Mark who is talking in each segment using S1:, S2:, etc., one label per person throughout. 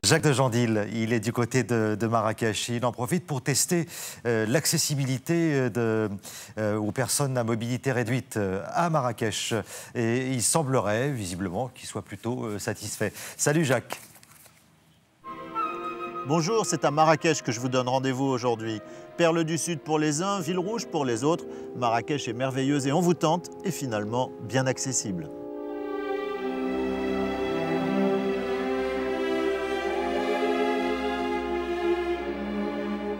S1: Jacques de Jandil, il est du côté de Marrakech. Il en profite pour tester l'accessibilité aux personnes à mobilité réduite à Marrakech. Et il semblerait, visiblement, qu'il soit plutôt satisfait. Salut Jacques.
S2: Bonjour, c'est à Marrakech que je vous donne rendez-vous aujourd'hui. Perle du Sud pour les uns, ville rouge pour les autres. Marrakech est merveilleuse et envoûtante et finalement bien accessible.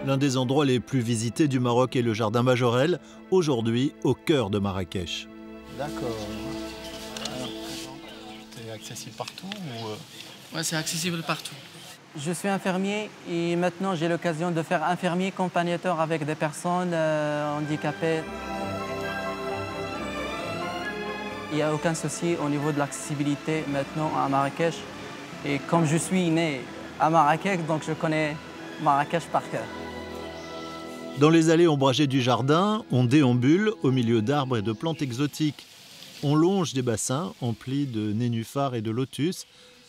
S2: L'un des endroits les plus visités du Maroc est le jardin Majorelle, aujourd'hui au cœur de Marrakech.
S3: D'accord. C'est accessible partout ou...
S4: Ouais, c'est accessible partout.
S5: Je suis infirmier et maintenant j'ai l'occasion de faire infirmier accompagnateur avec des personnes handicapées. Il n'y a aucun souci au niveau de l'accessibilité maintenant à Marrakech. Et comme je suis né à Marrakech, donc je connais Marrakech par cœur.
S2: Dans les allées ombragées du jardin, on déambule au milieu d'arbres et de plantes exotiques. On longe des bassins emplis de nénuphars et de lotus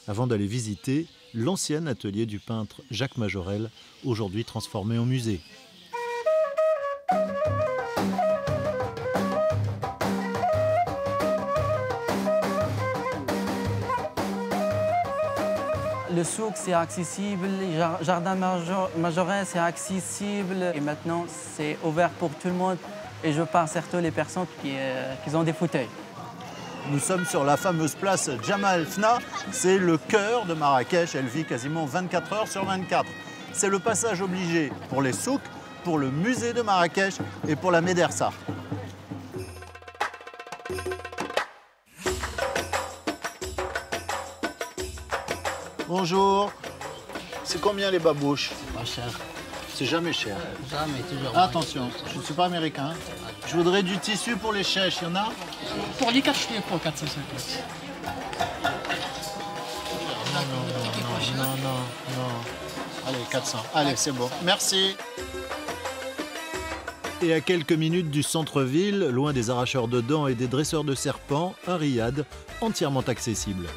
S2: avant d'aller visiter l'ancien atelier du peintre Jacques Majorelle, aujourd'hui transformé en musée.
S5: Le souk, c'est accessible, le jardin Majorelle, c'est accessible. Et maintenant, c'est ouvert pour tout le monde. Et je parle surtout les personnes qui ont des fauteuils.
S2: Nous sommes sur la fameuse place Jemaa Fna. C'est le cœur de Marrakech. Elle vit quasiment 24 heures sur 24. C'est le passage obligé pour les souks, pour le musée de Marrakech et pour la Médersa. Bonjour. C'est combien les babouches?
S4: Pas cher.
S2: C'est jamais cher.
S4: Jamais, toujours.
S2: Attention, je ne suis pas américain. Je voudrais du tissu pour les chèches, il y en a?
S4: Pour les 4, je fais pour 450.
S2: Non. Allez, 400. Allez, c'est bon. Merci. Et à quelques minutes du centre-ville, loin des arracheurs de dents et des dresseurs de serpents, un riad entièrement accessible.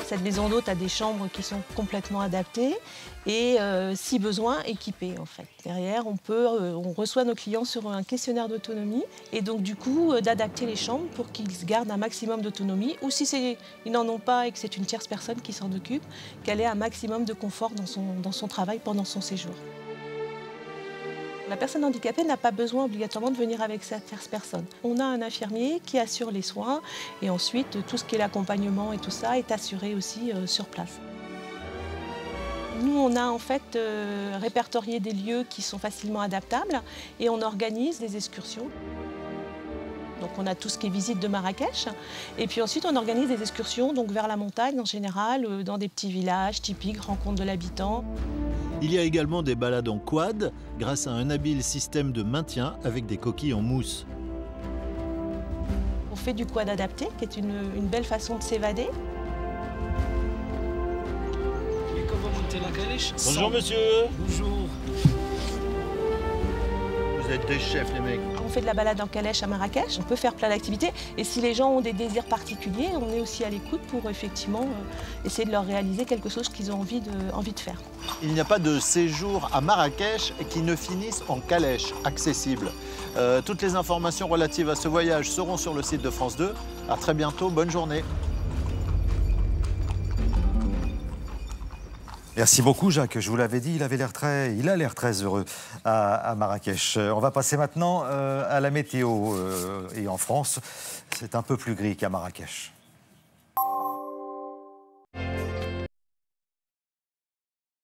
S6: Cette maison d'hôte a des chambres qui sont complètement adaptées et, si besoin, équipées en fait. Derrière, on reçoit nos clients sur un questionnaire d'autonomie et donc du coup d'adapter les chambres pour qu'ils gardent un maximum d'autonomie ou si ils n'en ont pas et que c'est une tierce personne qui s'en occupe, qu'elle ait un maximum de confort dans son travail pendant son séjour. La personne handicapée n'a pas besoin obligatoirement de venir avec sa tierce personne. On a un infirmier qui assure les soins et ensuite tout ce qui est l'accompagnement et tout ça est assuré aussi sur place. Nous, on a en fait répertorié des lieux qui sont facilement adaptables et on organise des excursions. Donc on a tout ce qui est visite de Marrakech et puis ensuite on organise des excursions donc vers la montagne en général, dans des petits villages typiques, rencontres de l'habitant.
S2: Il y a également des balades en quad grâce à un habile système de maintien avec des coquilles en mousse.
S6: On fait du quad adapté qui est une belle façon de s'évader.
S4: Et comment monter la calèche?
S2: Bonjour monsieur.
S4: Bonjour.
S2: Vous êtes des chefs les mecs.
S6: On fait de la balade en calèche à Marrakech, on peut faire plein d'activités et si les gens ont des désirs particuliers, on est aussi à l'écoute pour effectivement essayer de leur réaliser quelque chose qu'ils ont envie de faire.
S2: Il n'y a pas de séjour à Marrakech qui ne finisse en calèche accessible. Toutes les informations relatives à ce voyage seront sur le site de France 2. À très bientôt, bonne journée.
S1: Merci beaucoup Jacques, je vous l'avais dit, il a l'air très heureux à Marrakech. On va passer maintenant à la météo. Et en France, c'est un peu plus gris qu'à Marrakech.